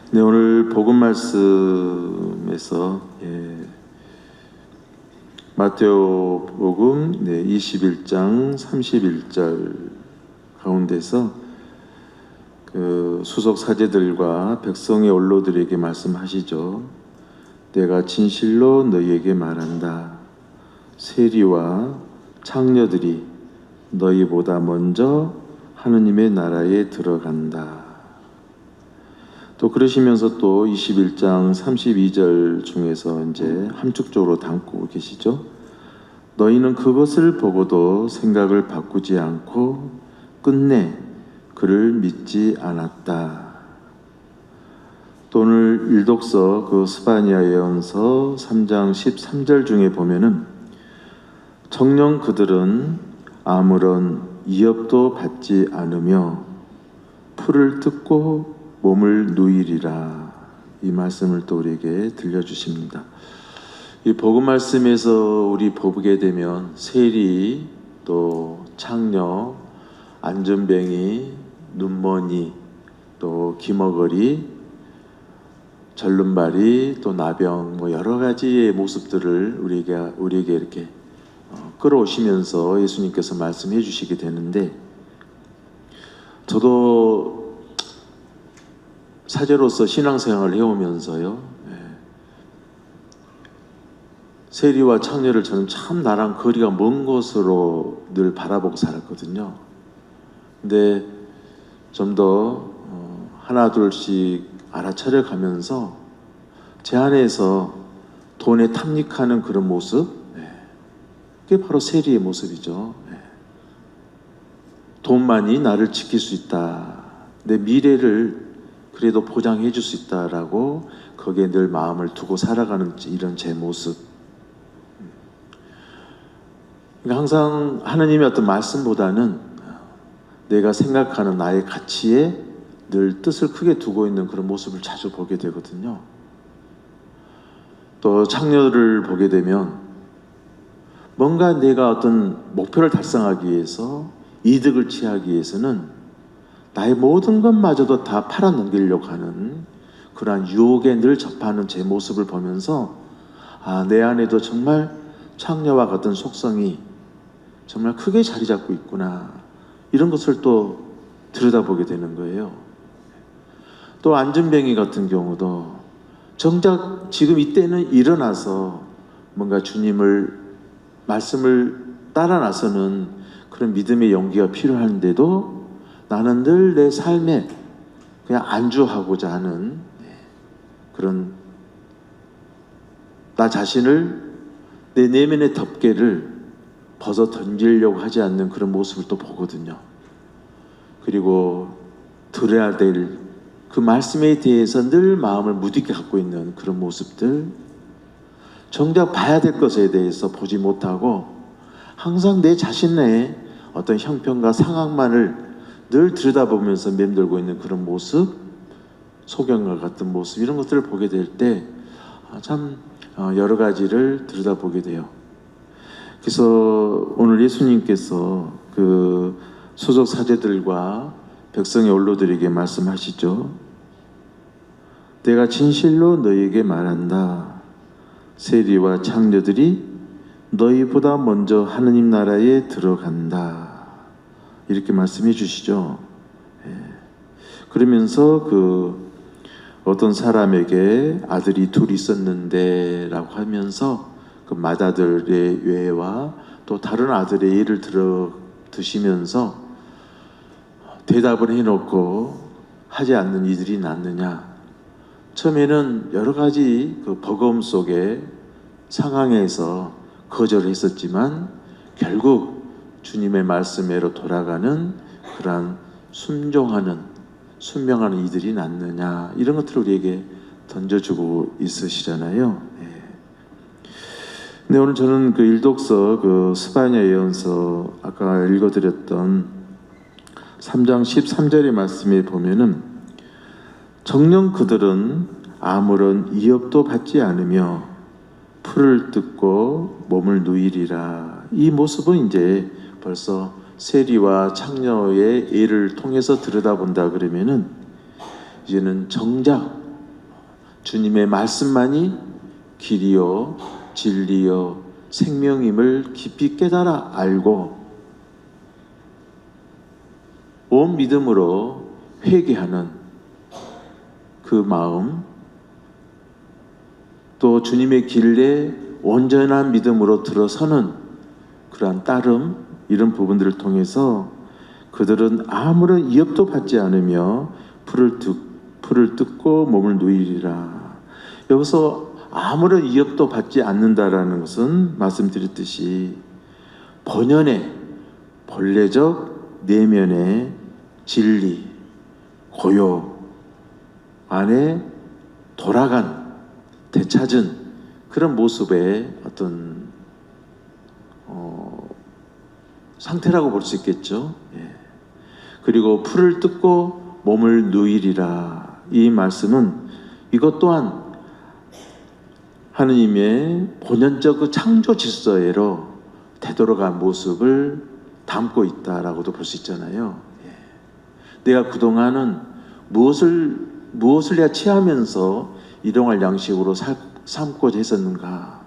네, 오늘 복음 말씀에서 마테오 복음 21장 31절 가운데서 그 수석 사제들과 백성의 원로들에게 말씀하시죠. 내가 진실로 너희에게 말한다. 세리와 창녀들이 너희보다 먼저 하느님의 나라에 들어간다. 또 그러시면서 또 21장 32절 중에서 이제 함축적으로 담고 계시죠. 너희는 그것을 보고도 생각을 바꾸지 않고 끝내 그를 믿지 않았다. 또 오늘 일독서 그 스바냐 예언서 3장 13절 중에 보면은 정녕 그들은 아무런 이업도 받지 않으며 풀을 뜯고 몸을 누이리라. 이 말씀을 또 우리에게 들려주십니다. 이 복음 말씀에서 우리 보게 되면 세리, 또 창녀, 안전뱅이, 눈머니, 또 기머거리, 절름발이, 또 나병, 뭐 여러 가지의 모습들을 우리에게 이렇게 끌어오시면서 예수님께서 말씀해 주시게 되는데, 저도 사제로서 신앙생활을 해오면서요, 세리와 창녀를 저는 참 나랑 거리가 먼 것으로 늘 바라보고 살았거든요. 근데 좀 더 하나 둘씩 알아차려 가면서 제 안에서 돈에 탐닉하는 그런 모습, 그게 바로 세리의 모습이죠. 돈만이 나를 지킬 수 있다, 내 미래를 그래도 보장해 줄 수 있다라고 거기에 늘 마음을 두고 살아가는 이런 제 모습. 그러니까 항상 하느님의 어떤 말씀보다는 내가 생각하는 나의 가치에 늘 뜻을 크게 두고 있는 그런 모습을 자주 보게 되거든요. 또 창녀를 보게 되면 뭔가 내가 어떤 목표를 달성하기 위해서, 이득을 취하기 위해서는 나의 모든 것마저도 다 팔아넘기려고 하는 그러한 유혹에 늘 접하는 제 모습을 보면서 내 안에도 정말 창녀와 같은 속성이 정말 크게 자리 잡고 있구나, 이런 것을 또 들여다보게 되는 거예요. 또 안전뱅이 같은 경우도 정작 지금 이때는 일어나서 뭔가 주님을 말씀을 따라 나서는 그런 믿음의 용기가 필요한데도 나는 늘 내 삶에 그냥 안주하고자 하는 그런 나 자신을, 내 내면의 덮개를 벗어 던지려고 하지 않는 그런 모습을 또 보거든요. 그리고 들어야 될 그 말씀에 대해서 늘 마음을 무겁게 갖고 있는 그런 모습들, 정작 봐야 될 것에 대해서 보지 못하고 항상 내 자신의 어떤 형편과 상황만을 늘 들여다보면서 맴돌고 있는 그런 모습, 소경과 같은 모습, 이런 것들을 보게 될 때 참 여러 가지를 들여다보게 돼요. 그래서 오늘 예수님께서 그 수석 사제들과 백성의 원로들에게 말씀하시죠. 내가 진실로 너희에게 말한다. 세리와 창녀들이 너희보다 먼저 하느님 나라에 들어간다. 이렇게 말씀해 주시죠. 그러면서 그 어떤 사람에게 아들이 둘 있었는데 라고 하면서 그 맏아들의 예와 또 다른 아들의 예를 들어 드시면서 대답을 해놓고 하지 않는 이들이 낫느냐. 처음에는 여러 가지 그 버거움 속에 상황에서 거절을 했었지만 결국 주님의 말씀대로 돌아가는 그러한 순명하는 이들이 낫느냐, 이런 것들을 우리에게 던져주고 있으시잖아요. 근데 오늘 저는 그 일독서 그 스바냐 예언서 아까 읽어드렸던 3장 13절의 말씀에 보면은 정녕 그들은 아무런 이업도 받지 않으며 풀을 뜯고 몸을 누이리라. 이 모습은 이제 벌써 세리와 창녀의 예를 통해서 들여다본다 그러면은 이제는 정작 주님의 말씀만이 길이요 진리요 생명임을 깊이 깨달아 알고 온 믿음으로 회개하는 그 마음, 또 주님의 길에 온전한 믿음으로 들어서는 그러한 따름, 이런 부분들을 통해서 그들은 아무런 위협도 받지 않으며 풀을 뜯고 몸을 누이리라. 여기서 아무런 위협도 받지 않는다라는 것은 말씀드렸듯이 본연의 본래적 내면의 진리, 고요 안에 돌아간 되찾은 그런 모습의 어떤 상태라고 볼 수 있겠죠. 예. 그리고 풀을 뜯고 몸을 누이리라. 이 말씀은 이것 또한 하느님의 본연적 그 창조 질서로 되돌아간 모습을 담고 있다라고도 볼 수 있잖아요. 예. 내가 그동안은 무엇을 내가 취하면서 일용할 양식으로 삼고자 했었는가.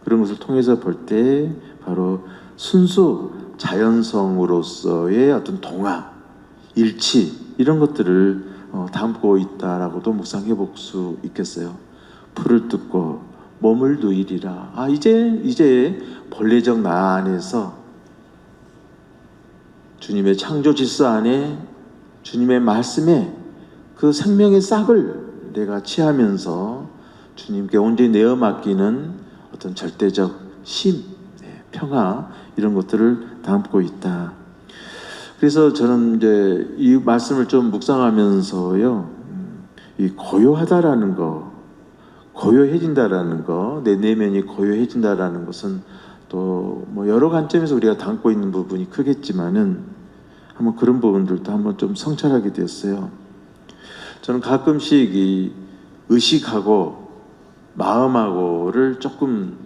그런 것을 통해서 볼 때 바로 순수 자연성으로서의 어떤 동화, 일치 이런 것들을 담고 있다라고도 묵상해 볼 수 있겠어요. 풀을 뜯고 몸을 누이리라. 이제 본래적 나 안에서 주님의 창조 질서 안에 주님의 말씀에 그 생명의 싹을 내가 취하면서 주님께 온전히 내어 맡기는 어떤 절대적 심, 평화 이런 것들을 담고 있다. 그래서 저는 이제 이 말씀을 좀 묵상하면서요, 이 고요하다라는 거, 고요해진다라는 거, 내 내면이 고요해진다라는 것은 또 뭐 여러 관점에서 우리가 담고 있는 부분이 크겠지만은 한번 그런 부분들도 한번 좀 성찰하게 되었어요. 저는 가끔씩 이 의식하고 마음하고를 조금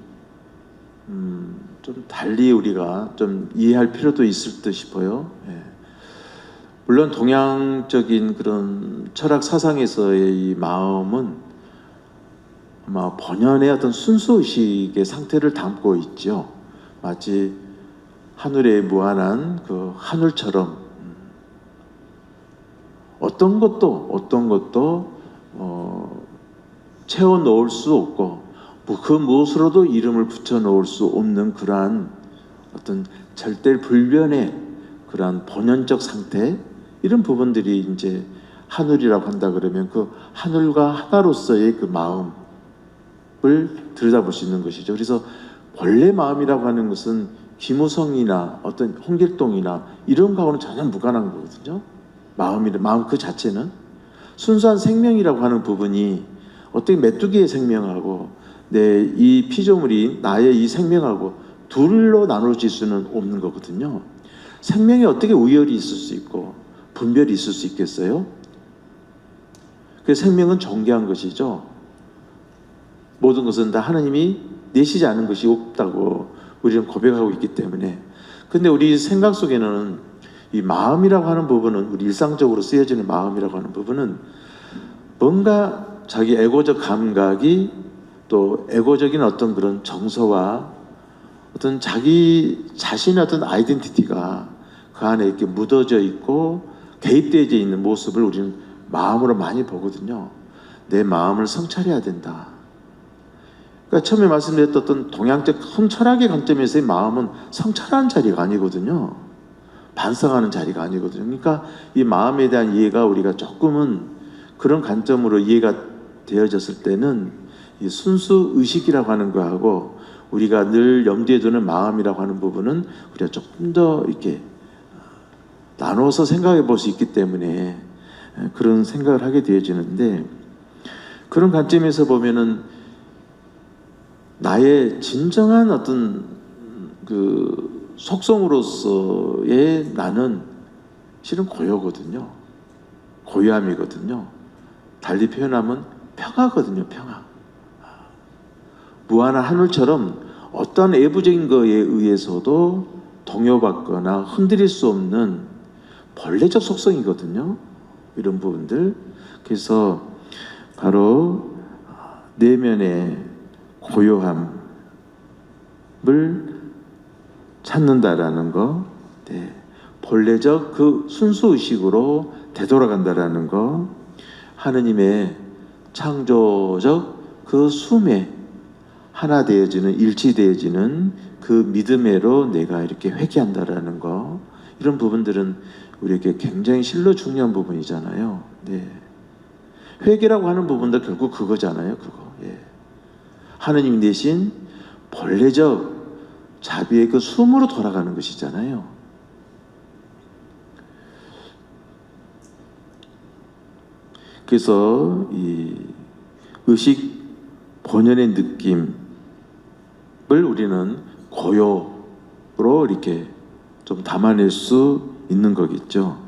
좀 달리 우리가 좀 이해할 필요도 있을 듯 싶어요. 예. 물론 동양적인 그런 철학 사상에서의 이 마음은 아마 본연의 어떤 순수 의식의 상태를 담고 있죠. 마치 하늘에 무한한 그 하늘처럼 어떤 것도 채워 넣을 수 없고 그 무엇으로도 이름을 붙여 놓을 수 없는 그러한 어떤 절대 불변의 그러한 본연적 상태, 이런 부분들이 이제 하늘이라고 한다 그러면 그 하늘과 하나로서의 그 마음을 들여다볼 수 있는 것이죠. 그래서 본래 마음이라고 하는 것은 김우성이나 어떤 홍길동이나 이런 거하고는 전혀 무관한 거거든요. 마음 그 자체는 순수한 생명이라고 하는 부분이 어떻게 메뚜기의 생명하고 내 이 피조물이 나의 이 생명하고 둘로 나눠질 수는 없는 거거든요. 생명이 어떻게 우열이 있을 수 있고 분별이 있을 수 있겠어요? 그래서 생명은 존귀한 것이죠. 모든 것은 다 하나님이 내시지 않은 것이 없다고 우리는 고백하고 있기 때문에. 근데 우리 생각 속에는 이 마음이라고 하는 부분은, 우리 일상적으로 쓰여지는 마음이라고 하는 부분은 뭔가 자기 에고적 감각이 또 에고적인 어떤 그런 정서와 어떤 자기 자신의 어떤 아이덴티티가 그 안에 이렇게 묻어져 있고 개입되어 있는 모습을 우리는 마음으로 많이 보거든요. 내 마음을 성찰해야 된다. 그러니까 처음에 말씀드렸던 어떤 동양적 큰 철학의 관점에서의 마음은 성찰하는 자리가 아니거든요. 반성하는 자리가 아니거든요. 그러니까 이 마음에 대한 이해가 우리가 조금은 그런 관점으로 이해가 되어졌을 때는 이 순수 의식이라고 하는 거하고 우리가 늘 염두에 두는 마음이라고 하는 부분은 우리가 조금 더 이렇게 나눠서 생각해 볼 수 있기 때문에 그런 생각을 하게 되어지는데, 그런 관점에서 보면은 나의 진정한 어떤 그 속성으로서의 나는 실은 고요거든요. 고요함이거든요. 달리 표현하면 평화거든요. 평화. 무한한 하늘처럼 어떤 외부적인 것에 의해서도 동요받거나 흔들릴 수 없는 본래적 속성이거든요. 이런 부분들. 그래서 바로 내면의 고요함을 찾는다라는 거, 네. 본래적 그 순수 의식으로 되돌아간다라는 거, 하느님의 창조적 그 숨에 하나 되어지는, 일치되어지는 그 믿음으로 내가 이렇게 회개한다라는 거, 이런 부분들은 우리에게 굉장히 실로 중요한 부분이잖아요. 네. 회개라고 하는 부분도 결국 그거잖아요. 그거. 예. 하느님 대신 본래적 자비의 그 숨으로 돌아가는 것이잖아요. 그래서 이 의식 본연의 느낌을 우리는 고요로 이렇게 좀 담아낼 수 있는 거겠죠.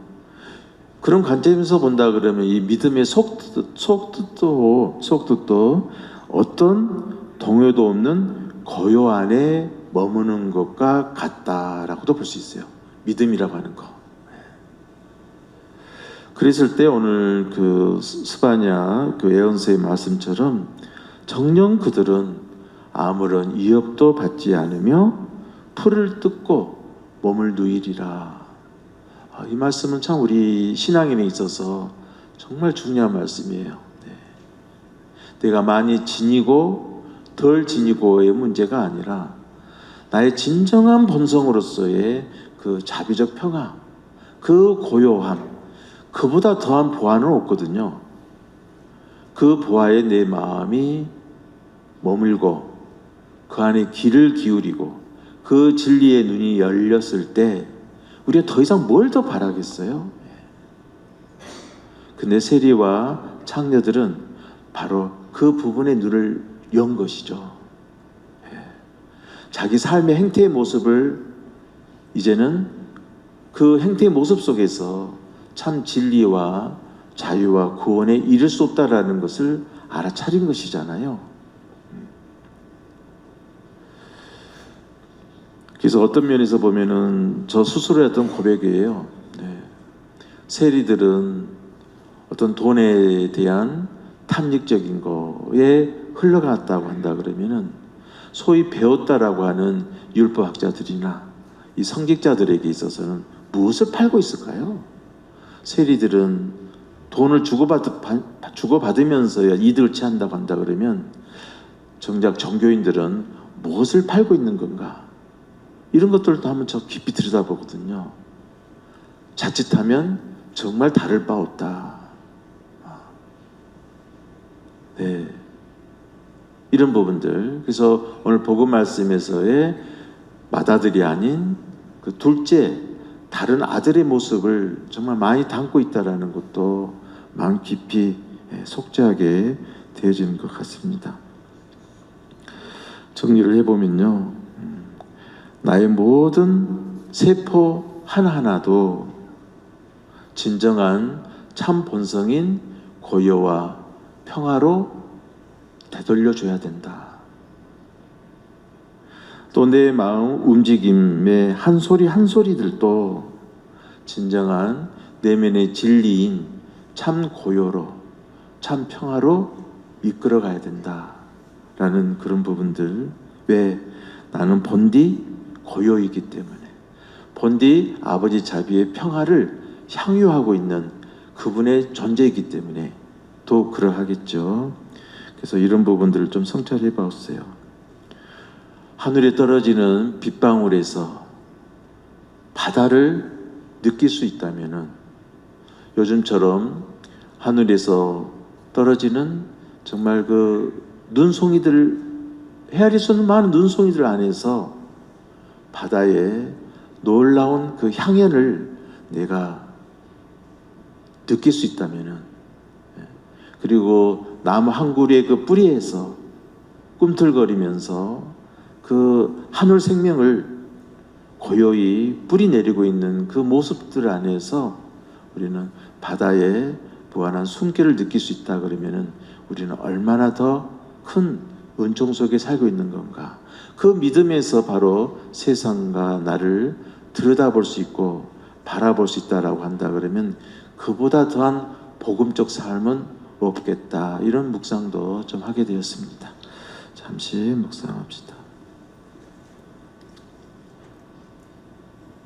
그런 관점에서 본다 그러면 이 믿음의 속뜻도 어떤 동요도 없는 고요 안에 머무는 것과 같다라고도 볼 수 있어요. 믿음이라고 하는 거. 그랬을 때 오늘 그 스바냐 그 예언서의 말씀처럼 정녕 그들은 아무런 위협도 받지 않으며 풀을 뜯고 몸을 누이리라. 이 말씀은 참 우리 신앙인에 있어서 정말 중요한 말씀이에요. 네. 내가 많이 지니고 덜 지니고의 문제가 아니라 나의 진정한 본성으로서의 그 자비적 평화, 그 고요함, 그보다 더한 보화는 없거든요. 그 보화에 내 마음이 머물고 그 안에 귀를 기울이고 그 진리의 눈이 열렸을 때 우리가 더 이상 뭘 더 바라겠어요? 근데 세리와 창녀들은 바로 그 부분의 눈을 연 것이죠. 자기 삶의 행태의 모습을 이제는 그 행태의 모습 속에서 참 진리와 자유와 구원에 이를 수 없다라는 것을 알아차린 것이잖아요. 그래서 어떤 면에서 보면은 저 스스로 했던 고백이에요. 네. 세리들은 어떤 돈에 대한 탐닉적인 거에 흘러갔다고 한다 그러면은 소위 배웠다라고 하는 율법학자들이나 이 성직자들에게 있어서는 무엇을 팔고 있을까요? 세리들은 돈을 주고받으면서 이득을 취한다고 한다 그러면 정작 종교인들은 무엇을 팔고 있는 건가? 이런 것들도 한번 저 깊이 들여다보거든요. 자칫하면 정말 다를 바 없다. 네. 이런 부분들. 그래서 오늘 복음 말씀에서의 맏아들이 아닌 그 둘째, 다른 아들의 모습을 정말 많이 담고 있다는 것도 마음 깊이 속죄하게 되어지는 것 같습니다. 정리를 해보면요. 나의 모든 세포 하나하나도 진정한 참 본성인 고요와 평화로 되돌려줘야 된다. 또 내 마음 움직임의 한 소리 한 소리들도 진정한 내면의 진리인 참 고요로, 참 평화로 이끌어가야 된다라는 그런 부분들. 왜? 나는 본디 고요이기 때문에, 본디 아버지 자비의 평화를 향유하고 있는 그분의 존재이기 때문에 또 그러하겠죠. 그래서 이런 부분들을 좀 성찰해 보세요. 하늘에 떨어지는 빗방울에서 바다를 느낄 수 있다면은 요즘처럼 하늘에서 떨어지는 정말 그 눈송이들, 헤아릴 수 없는 많은 눈송이들 안에서 바다의 놀라운 그 향연을 내가 느낄 수 있다면은, 그리고 나무 한 구리의 그 뿌리에서 꿈틀거리면서 그 하늘 생명을 고요히 뿌리 내리고 있는 그 모습들 안에서 우리는 바다의 무한한 숨결을 느낄 수 있다 그러면은 우리는 얼마나 더 큰 은총 속에 살고 있는 건가. 그 믿음에서 바로 세상과 나를 들여다볼 수 있고 바라볼 수 있다라고 한다 그러면 그보다 더한 복음적 삶은 없겠다, 이런 묵상도 좀 하게 되었습니다. 잠시 묵상합시다.